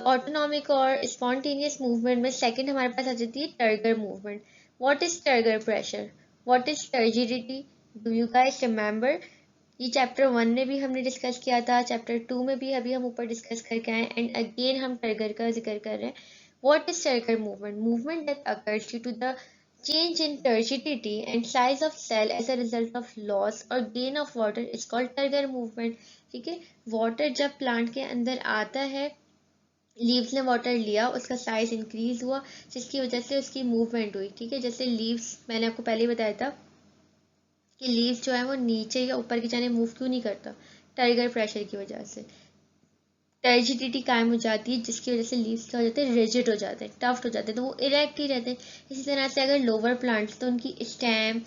Autonomic और spontaneous movement में second हमारे पास आ जाती है turgor movement. What is turgor pressure? What is turgidity? Do you guys remember? ये चैप्टर 1 में भी हमने डिस्कस किया था, चैप्टर 2 में भी अभी हम ऊपर डिस्कस करके आए, एंड अगेन हम टर्गर का जिक्र कर रहे हैं. What is turgor movement? Movement that occurs due to the change in turgidity and size of cell as a result of loss or gain of water is called turgor movement. ठीक है, water जब plant के अंदर आता है, leaves ने water लिया, उसका साइज इंक्रीज हुआ जिसकी वजह से उसकी मूवमेंट हुई. ठीक है, जैसे लीव्स मैंने आपको पहले ही बताया था कि लीव्स जो है वो नीचे या ऊपर की जाने मूव क्यों नहीं करता, टर्गर प्रेशर की वजह से टर्जिडिटी कायम हो जाती है जिसकी वजह से लीव्स क्या हो जाते हैं, रिजिड हो जाते हैं, टफ्ट हो जाते हैं, तो वो इरेक्ट ही रहते हैं. इसी तरह से अगर लोअर प्लांट्स तो उनकी स्टेम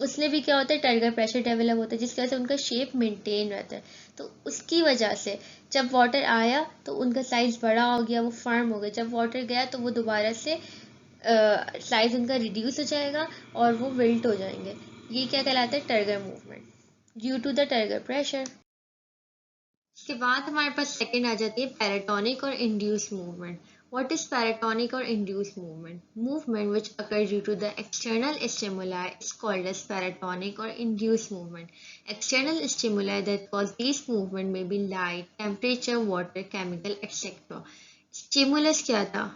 उसमें भी क्या होता है, टर्गर प्रेशर डेवलप होता है जिसकी वजह से उनका शेप मेंटेन रहता है. तो उसकी वजह से जब वाटर आया तो उनका साइज बड़ा हो गया, वो फर्म हो गया. जब वाटर गया तो वो दोबारा से साइज उनका रिड्यूस हो जाएगा और वो विल्ट हो जाएंगे. ये क्या कहलाता है, turgor movement due to the turgor pressure. इसके बाद हमारे पास सेकंड आ जाती है paratonic or induce movement. What is paratonic or induce movement? Movement which occur due to the external stimuli is called as paratonic or induce movement. External stimuli that cause this movement may be light, temperature, water, chemical etcetera. Stimulus क्या था,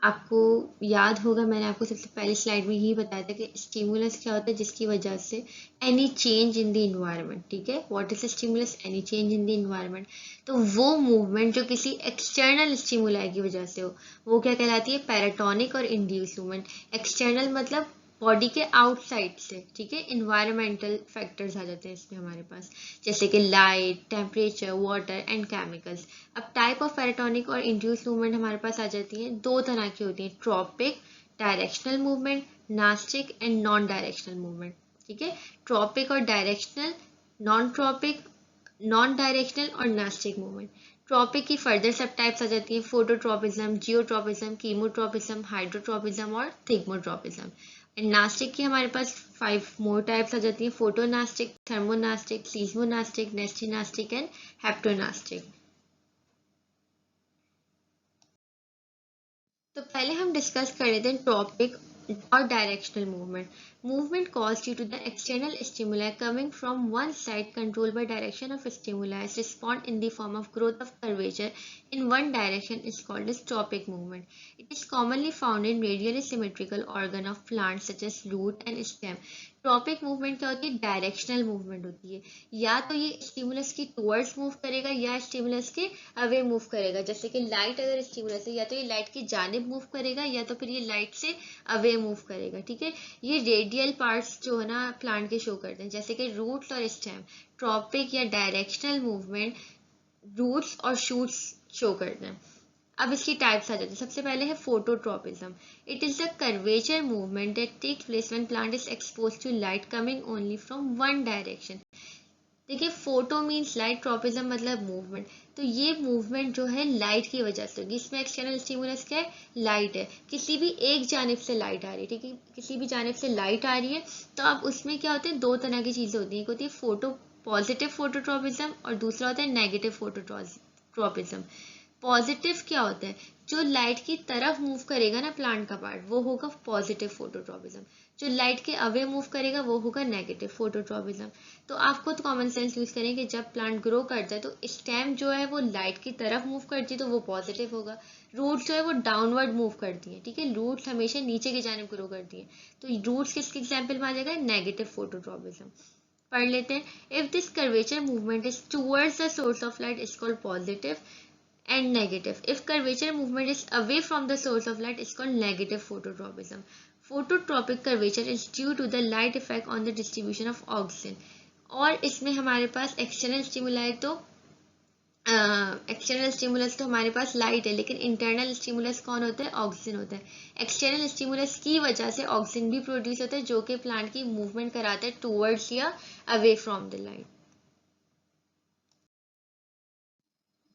आपको याद होगा मैंने आपको सबसे पहले slide में यही बताया था कि स्टिमुलस क्या होता है, जिसकी वजह से any change in the environment. ठीक है, what is stimulus? Any change in the environment. तो वो मूवमेंट जो किसी एक्सटर्नल स्टिमुलाई की वजह से हो वो क्या कहलाती है, paratonic or induce movement. External मतलब बॉडी के आउटसाइड से. ठीक है, इन्वायरमेंटल फैक्टर्स आ जाते हैं इसमें हमारे पास, जैसे कि light, temperature, water and chemicals. अब type of paratonic or induce movement हमारे पास आ जाती है, दो तरह की होती है, tropic directional movement, nastic and non directional movement. ठीक है, ट्रॉपिक और directional, non tropic, non directional और नास्टिक मूवमेंट. ट्रॉपिक की फर्दर सब टाइप्स आ जाती हैं, फोटोट्रॉपिज्म, जियोट्रॉपिज्म, कीमोट्रॉपिज्म, हाइड्रोट्रॉपिज्म और थिग्मोट्रॉपिज्म. एंड नास्टिक की हमारे पास 5 मोर टाइप्स आ जाती हैं, फोटोनास्टिक, थर्मोनास्टिक, सीस्मोनास्टिक, नेस्टिनास्टिक एंड हेप्टोनास्टिक. तो पहले हम डिस्कस कर रहे थे टॉपिक और directional movement. Movement caused due to the external stimuli coming from one side controlled by direction of stimuli respond in the form of growth of curvature in one direction is called as tropic movement. It is commonly found in radially symmetrical organ of plants such as root and stem. Tropic movement क्या होती है, directional movement होती है. या तो ये stimulus की towards move करेगा या स्टिमुलस के अवे मूव करेगा. जैसे कि लाइट अगर स्टिमुलस है या तो ये लाइट की जानिब मूव करेगा या तो फिर ये लाइट से अवे मूव करेगा. ठीक है, ये रेडियल पार्ट्स जो है ना प्लांट के शो करते हैं, जैसे कि रूट्स और स्टेम. ट्रॉपिक या डायरेक्शनल मूवमेंट रूट्स और शूट्स शो करते हैं. अब इसकी टाइप्स आ जाती है. सबसे पहले है phototropism. It is the curvature movement that takes place when plant is expose to light coming only from one direction. देखिए, फोटो मीन्स लाइट, ट्रॉपिज्म मतलब मूवमेंट. तो ये मूवमेंट जो है लाइट की वजह से होगी. इसमें एक्सटर्नल स्टिमुलस क्या है, लाइट है. किसी भी एक जानिब से लाइट आ रही है. ठीक है, किसी भी जानिब से लाइट आ रही है तो अब उसमें क्या होते हैं, दो तरह की चीजें होती हैं. एक होती है फोटो पॉजिटिव फोटोट्रॉपिज्म और दूसरा होता है नेगेटिव फोटोट्रॉपिज्म. पॉजिटिव क्या होता है, जो लाइट की तरफ मूव करेगा ना प्लांट का पार्ट, वो होगा पॉजिटिव फोटोट्रॉपिज्म. जो लाइट के अवे मूव करेगा वो होगा नेगेटिव फोटोट्रॉपिज्म. तो आप खुद कॉमन सेंस यूज करें कि जब प्लांट ग्रो करता है तो स्टेम जो है वो लाइट की तरफ मूव करती है तो वो पॉजिटिव होगा. रूट्स जो है वो डाउनवर्ड मूव करती हैं. ठीक है, रूट्स हमेशा नीचे की जानिब ग्रो करती हैं, तो रूट्स किसके एग्जाम्पल में आ जाएगा, नेगेटिव फोटोट्रॉपिज्म. पढ़ लेते हैं. If this curvature movement is towards the source of light is called positive and negative. If curvature movement is away from the source of light, it's called negative phototropism. Phototropic curvature is due to the light effect on the distribution of oxygen. और इसमें हमारे पास external stimuli तो external stimulus तो हमारे पास light है, लेकिन internal stimulus कौन होता है, ऑक्सीजन होता है. एक्सटर्नल स्टिमुलस की वजह से ऑक्सीजन भी प्रोड्यूस होता है जो कि प्लांट की मूवमेंट कराता है टूवर्ड्स या अवे फ्रॉम द लाइट.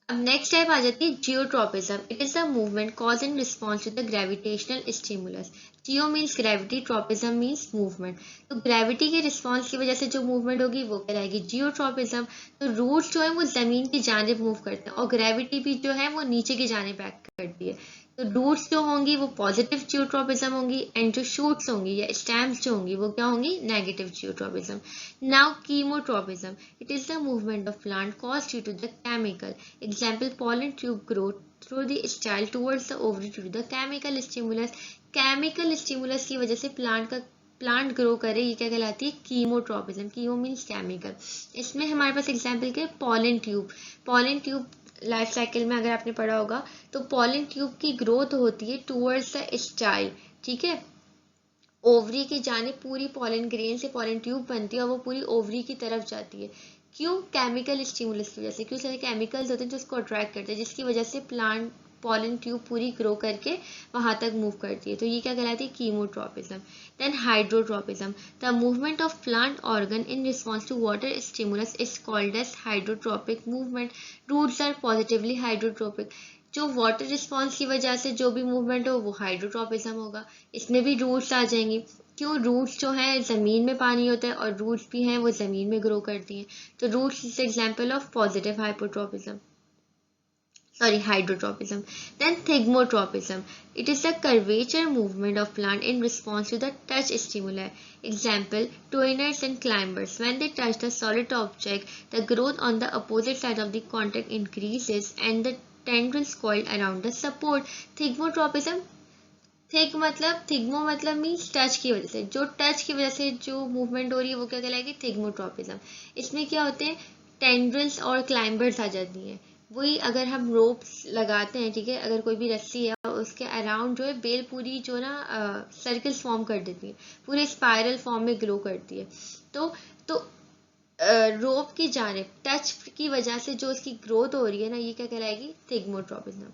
अब नेक्स्ट टाइप आ जाती है geotropism. It is the movement cause in response to the gravitational stimulus. Geo means gravity, tropism means movement. तो ग्रेविटी के रिस्पॉन्स की वजह से जो मूवमेंट होगी वो कहलाएगी जियोट्रॉपिज्म। तो रूट्स जो है वो जमीन की जानिब मूव करते हैं और ग्रेविटी भी जो है वो नीचे की जानिब एक्ट करती है। तो रूट्स जो होंगी वो पॉजिटिव जियोट्रॉपिज्म होंगी एंड जो शूट्स होंगी या स्टेम्स जो होंगी वो क्या होंगी, negative geotropism. Now chemotropism, it is the movement of plant caused due to the chemical, example pollen tube growth through the style towards the ovary due to the chemical stimulus। Chemical stimulus की वजह से plant grow करे, ये क्या कहलाती है, chemotropism. Chemo means chemical. इसमें हमारे पास एग्जांपल के pollen tube. Pollen tube life cycle में अगर आपने पढ़ा होगा तो पॉलन ट्यूब की ग्रोथ होती है टूवर्ड्स द स्टाइल, ठीक है, ओवरी की जाने पूरी पॉलन ग्रेन से पॉलन ट्यूब बनती है और वो पूरी ओवरी की तरफ जाती है। क्यों, केमिकल स्टिमुलस की वजह से। क्यों, सारे केमिकल्स होते हैं जो उसको अट्रैक्ट करते हैं, जिसकी वजह से प्लांट पॉलन ट्यूब पूरी ग्रो करके वहां तक मूव करती है। तो ये क्या कहलाती है, chemotropism. Then hydrotropism, the movement of plant organ in response to water stimulus is called as hydrotropic movement. Roots are positively hydrotropic. जो वाटर रिस्पॉन्स की वजह से जो भी मूवमेंट हो वो हाइड्रोट्रॉपिज्म होगा। इसमें भी रूट्स आ जाएंगी। क्यों, रूट्स जो है जमीन में पानी होता है और रूट्स भी हैं वो जमीन में ग्रो करती हैं। तो roots is example of positive hypotropism, sorry, hydrotropism. Then thigmotropism, it is the curvature movement of plant in response to the touch stimuli, example twiners and climbers. When they touch the solid object, the growth on the opposite side of the contact increases and the tendrils coiled around the support। thigmotropism, थिग मतलब, थिग्मो मतलब means touch की वजह से, जो touch की वजह से जो मूवमेंट हो रही है वो क्या कहलाएगी, थिग्मोट्रोपिज्म। इसमें क्या होते हैं, टेंड्रिल्स और क्लाइंबर्स आ जाती हैं। वही अगर हम रोप्स लगाते हैं, ठीक है, अगर कोई भी रस्सी है उसके अराउंड जो है बेल पूरी जो ना सर्कल्स फॉर्म कर देती है, पूरे स्पाइरल फॉर्म में ग्रो करती है। तो रोप की जानिब टच की वजह से जो इसकी ग्रोथ हो रही है ना, ये क्या कहलाएगी, थिग्मोट्रोपिज्म।